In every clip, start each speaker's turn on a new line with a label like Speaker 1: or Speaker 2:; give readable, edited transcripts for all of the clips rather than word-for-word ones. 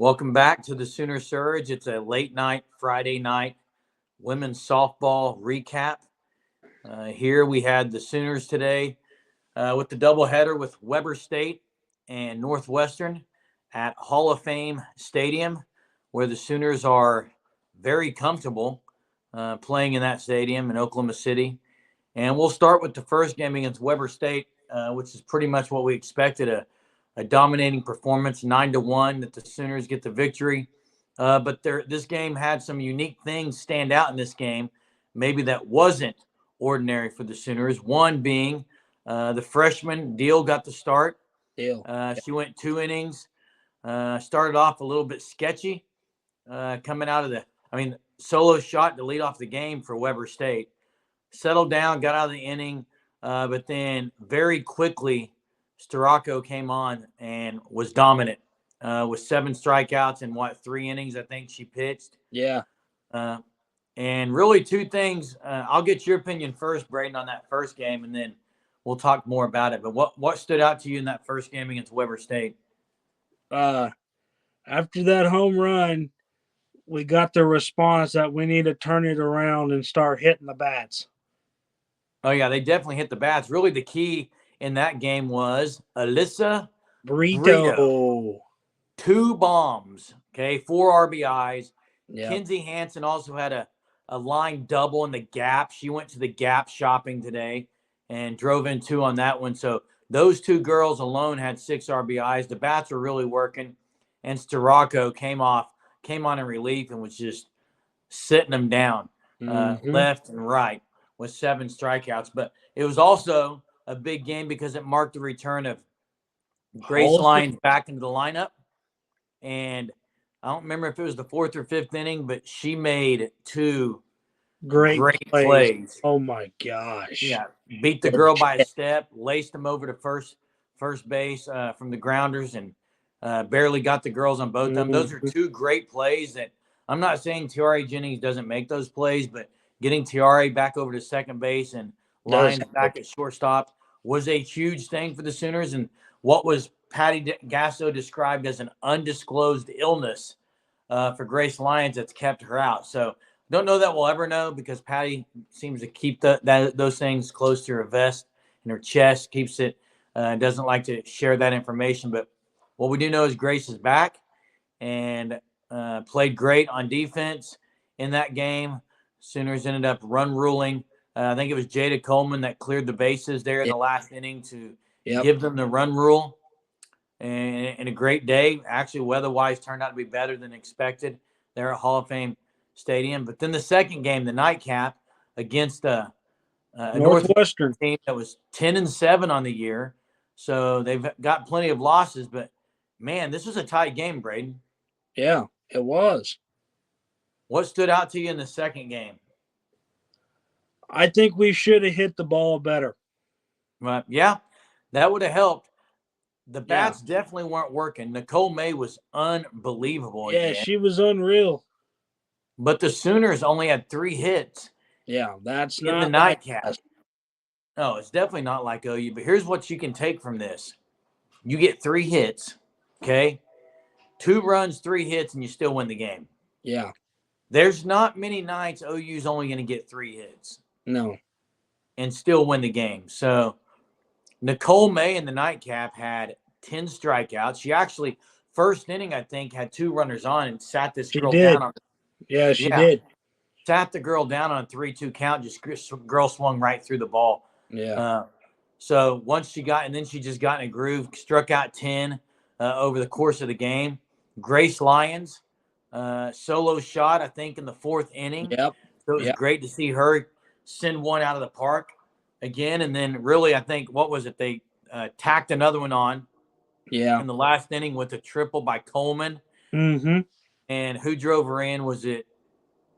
Speaker 1: Welcome back to the Sooner Surge. It's a late night, Friday night women's softball recap. Here we had the Sooners today with the doubleheader with Weber State and Northwestern at Hall of Fame Stadium, where the Sooners are very comfortable playing in that stadium in Oklahoma City. And we'll start with the first game against Weber State, which is pretty much what we expected, a dominating performance, 9-1, that the Sooners get the victory. But this game had some unique things stand out in this game, maybe that wasn't ordinary for the Sooners. One being the freshman Deal got the start.
Speaker 2: Deal.
Speaker 1: She went 2 innings, started off a little bit sketchy, coming out of solo shot to lead off the game for Weber State. Settled down, got out of the inning, but then very quickly Starocco came on and was dominant with 7 strikeouts in 3 innings, I think she pitched.
Speaker 2: Yeah.
Speaker 1: And really 2 things. I'll get your opinion first, Braden, on that first game, and then we'll talk more about it. But what stood out to you in that first game against Weber State?
Speaker 2: After that home run, we got the response that we need to turn it around and start hitting the bats.
Speaker 1: Oh, yeah, they definitely hit the bats. Really, the key in that game was Alyssa
Speaker 2: Brito.
Speaker 1: 2 bombs, 4 RBIs.
Speaker 2: Yep.
Speaker 1: Kinsey Hansen also had a line double in the gap. She went to the gap shopping today and drove in 2 on that one. So those 2 girls alone had 6 RBIs. The bats were really working, and Starocco came on in relief and was just sitting them down left and right with 7 strikeouts. But it was also a big game because it marked the return of Grace Lyons back into the lineup. And I don't remember if it was the 4th or 5th inning, but she made 2 great plays.
Speaker 2: Oh, my gosh.
Speaker 1: Yeah, beat the girl by a step, laced them over to first base from the grounders, and barely got the girls on both of them. Those are 2 great plays that I'm not saying Tiare Jennings doesn't make those plays, but getting Tiare back over to second base and Lyons back at shortstop was a huge thing for the Sooners. And what was Patty Gasso described as an undisclosed illness for Grace Lyons that's kept her out. So don't know that we'll ever know, because Patty seems to keep those things close to her vest and her chest, keeps it, doesn't like to share that information. But what we do know is Grace is back and played great on defense in that game. Sooners ended up run ruling. I think it was Jada Coleman that cleared the bases there in the last inning to give them the run rule. And a great day. Actually, weather-wise, turned out to be better than expected there at Hall of Fame Stadium. But then the second game, the nightcap, against a
Speaker 2: Northwestern
Speaker 1: team that was 10-7 on the year. So they've got plenty of losses. But, man, this was a tight game, Braden.
Speaker 2: Yeah, it was.
Speaker 1: What stood out to you in the second game?
Speaker 2: I think we should have hit the ball better.
Speaker 1: Yeah, that would have helped. The bats definitely weren't working. Nicole May was unbelievable.
Speaker 2: Yeah,
Speaker 1: again.
Speaker 2: She was unreal.
Speaker 1: But the Sooners only had 3 hits.
Speaker 2: Yeah, that's
Speaker 1: in the nightcap. No, it's definitely not like OU. But here's what you can take from this: you get 3 hits, 2 runs, 3 hits, and you still win the game.
Speaker 2: Yeah.
Speaker 1: There's not many nights OU's only going to get 3 hits.
Speaker 2: No.
Speaker 1: And still win the game. So Nicole May in the nightcap had 10 strikeouts. She actually, first inning, I think, had 2 runners on and sat this girl down.
Speaker 2: She did.
Speaker 1: Sat the girl down on a 3-2 count. Girl swung right through the ball.
Speaker 2: Yeah.
Speaker 1: So once she got, and then she just got in a groove, struck out 10 over the course of the game. Grace Lyons, solo shot, I think, in the 4th inning.
Speaker 2: Yep.
Speaker 1: So it was great to see her send one out of the park again. And then really, I think, what was it? They tacked another one on in the last inning with a triple by Coleman.
Speaker 2: Mm-hmm.
Speaker 1: And who drove her in? Was it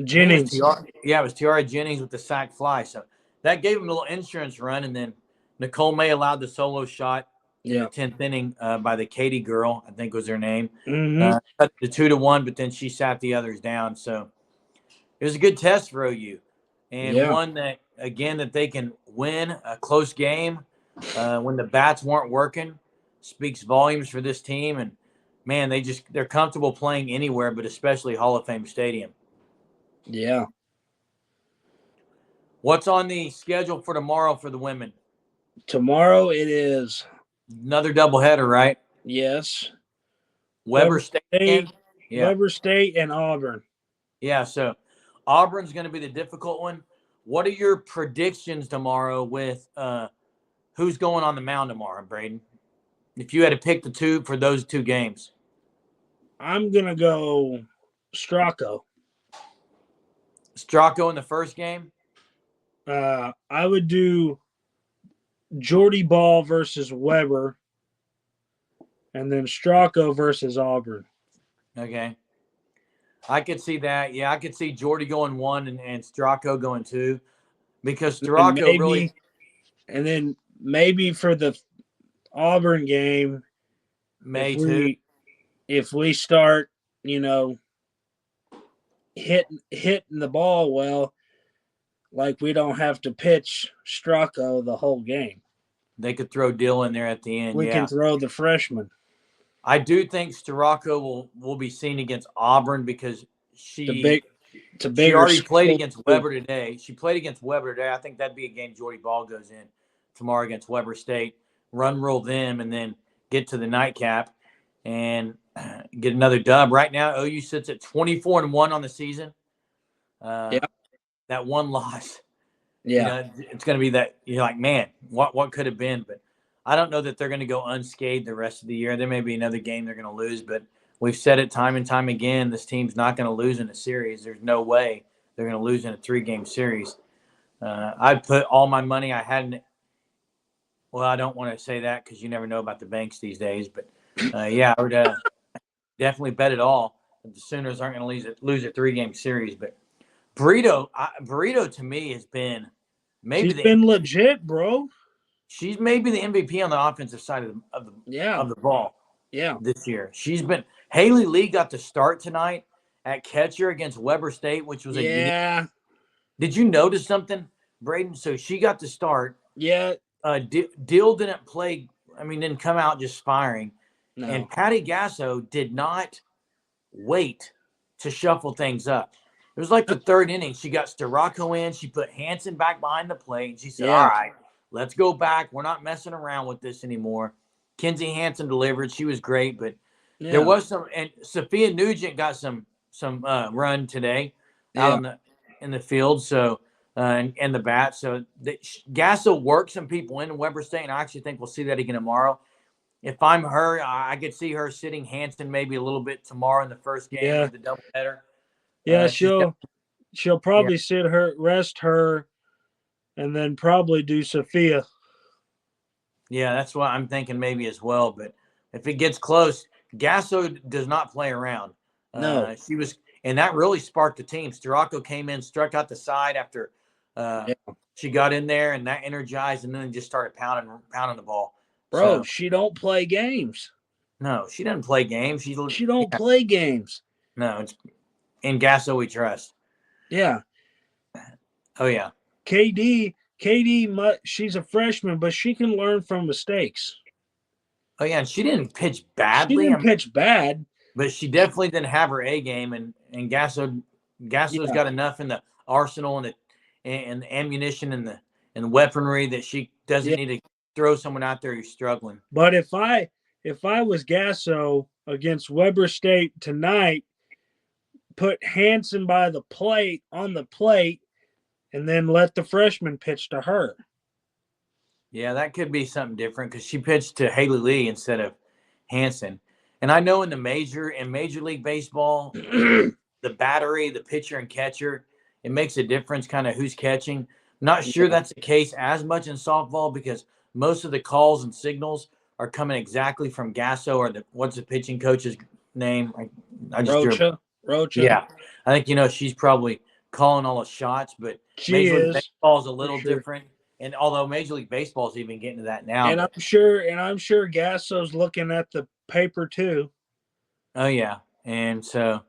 Speaker 2: Jennings?
Speaker 1: It was Tiare Jennings with the sac fly. So that gave them a little insurance run. And then Nicole May allowed the solo shot in the 10th inning by the Katie girl, I think was her name.
Speaker 2: Mm-hmm.
Speaker 1: The 2-1, but then she sat the others down. So it was a good test for OU. And one that, again, that they can win a close game when the bats weren't working, speaks volumes for this team. And man, they're comfortable playing anywhere, but especially Hall of Fame Stadium.
Speaker 2: Yeah.
Speaker 1: What's on the schedule for tomorrow for the women?
Speaker 2: Tomorrow it is,
Speaker 1: Another doubleheader, right?
Speaker 2: yes,
Speaker 1: Weber State again? Yeah.
Speaker 2: Weber State and Auburn.
Speaker 1: Yeah, so Auburn's going to be the difficult one. What are your predictions tomorrow with who's going on the mound tomorrow, Braden? If you had to pick the two for those two games.
Speaker 2: I'm going to go Stracco.
Speaker 1: Stracco in the first game?
Speaker 2: I would do Jordy Ball versus Weber, and then Stracco versus Auburn.
Speaker 1: Okay. I could see that. Yeah, I could see Jordy going 1 and Stracco going 2 because Stracco really.
Speaker 2: And then maybe for the Auburn game,
Speaker 1: May 2.
Speaker 2: If we start, hitting the ball well, like we don't have to pitch Stracco the whole game.
Speaker 1: They could throw Dill in there at the end.
Speaker 2: We can throw the freshman.
Speaker 1: I do think Stracco will be seen against Auburn because she already played against Weber today. She played against Weber today. I think that'd be a game Jordy Ball goes in tomorrow against Weber State, run rule them, and then get to the nightcap and get another dub. Right now, OU sits at 24-1 on the season. That one loss.
Speaker 2: Yeah.
Speaker 1: It's going to be that you're like, man, what could have been? But I don't know that they're going to go unscathed the rest of the year. There may be another game they're going to lose, but we've said it time and time again, this team's not going to lose in a series. There's no way they're going to lose in a 3-game series. I'd put all my money I had in it. Well, I don't want to say that because you never know about the banks these days. But, I would definitely bet it all. The Sooners aren't going to lose a 3-game series. But Burrito to me has been maybe
Speaker 2: she's been legit, bro.
Speaker 1: She's maybe the MVP on the offensive side of the ball.
Speaker 2: Yeah.
Speaker 1: This year. She's been – Haley Lee got to start tonight at catcher against Weber State, which was
Speaker 2: a
Speaker 1: Did you notice something, Braden? So she got to start.
Speaker 2: Yeah.
Speaker 1: Dill didn't play – didn't come out just firing.
Speaker 2: No.
Speaker 1: And Patty Gasso did not wait to shuffle things up. It was like the third inning. She got Stracco in. She put Hanson back behind the plate. And she said, all right, let's go back. We're not messing around with this anymore. Kenzie Hansen delivered. She was great, but there was some. And Sophia Nugent got some run today out in the field. So and the bat. So Gasso worked some people in Weber State, and I actually think we'll see that again tomorrow. If I'm her, I could see her sitting Hanson maybe a little bit tomorrow in the first game of the doubleheader.
Speaker 2: Yeah, she'll probably rest her, and then probably do Sophia.
Speaker 1: Yeah, that's what I'm thinking maybe as well. But if it gets close, Gasso does not play around.
Speaker 2: No.
Speaker 1: She was, and that really sparked the team. Stracco came in, struck out the side after she got in there, and that energized, and then just started pounding the ball.
Speaker 2: Bro, she don't play games.
Speaker 1: No, she doesn't play games. She
Speaker 2: don't play games.
Speaker 1: No, it's in Gasso we trust.
Speaker 2: Yeah.
Speaker 1: Oh, yeah.
Speaker 2: KD, she's a freshman, but she can learn from mistakes.
Speaker 1: Oh, yeah, and she didn't pitch badly.
Speaker 2: She didn't pitch bad.
Speaker 1: But she definitely didn't have her A game, and Gasso's got enough in the arsenal and the ammunition and the weaponry that she doesn't need to throw someone out there who's struggling.
Speaker 2: But if I was Gasso against Weber State tonight, put Hanson on the plate, and then let the freshman pitch to her.
Speaker 1: Yeah, that could be something different because she pitched to Haley Lee instead of Hanson. And I know in Major League Baseball, the battery, the pitcher and catcher, it makes a difference kind of who's catching. Not sure that's the case as much in softball because most of the calls and signals are coming exactly from Gasso or what's the pitching coach's name?
Speaker 2: Rocha.
Speaker 1: Yeah. I think, she's probably calling all the shots, but Major League Baseball is a little different. And although Major League Baseball is even getting to that now.
Speaker 2: And I'm sure Gasso's looking at the paper too.
Speaker 1: Oh, yeah. And so,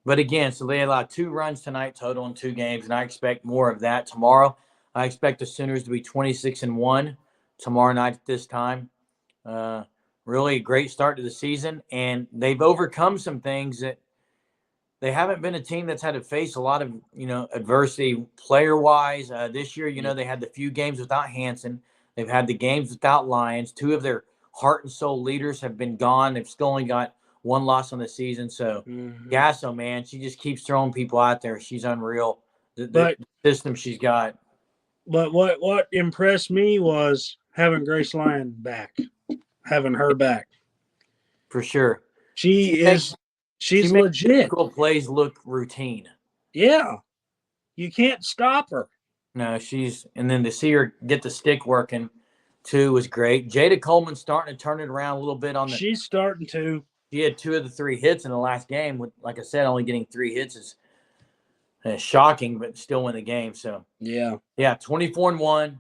Speaker 1: but again, so they allowed 2 runs tonight total in 2 games, and I expect more of that tomorrow. I expect the Sooners to be 26-1 tomorrow night at this time. really a great start to the season, and they've overcome some things that they haven't been a team that's had to face a lot of, adversity player wise. This year, they had the few games without Hanson. They've had the games without Lyons. Two of their heart and soul leaders have been gone. They've still only got one loss on the season. So, Gasso, man, she just keeps throwing people out there. She's unreal. The system she's got.
Speaker 2: But what impressed me was having Grace Lyon back, having her back.
Speaker 1: For sure.
Speaker 2: She's legit.
Speaker 1: Typical plays look routine.
Speaker 2: Yeah. You can't stop her.
Speaker 1: No, and then to see her get the stick working too was great. Jada Coleman's starting to turn it around a little bit
Speaker 2: she's starting to.
Speaker 1: She had 2 of the 3 hits in the last game. With, like I said, only getting 3 hits is shocking, but still win the game. So yeah, 24-1.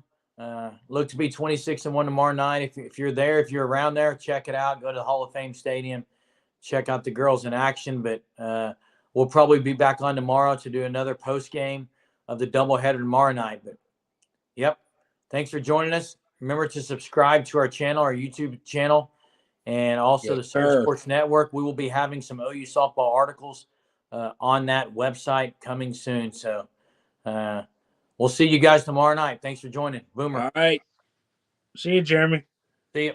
Speaker 1: Look to be 26-1 tomorrow night. If you're there, if you're around there, check it out. Go to the Hall of Fame Stadium, check out the girls in action. But we'll probably be back on tomorrow to do another post game of the doubleheader tomorrow night. But yep, thanks for joining us. Remember to subscribe to our channel, our YouTube channel, and also the Soul Sports Network. We will be having some OU softball articles on that website coming soon. So we'll see you guys tomorrow night. Thanks for joining. Boomer.
Speaker 2: All right. See you, Jeremy.
Speaker 1: See you.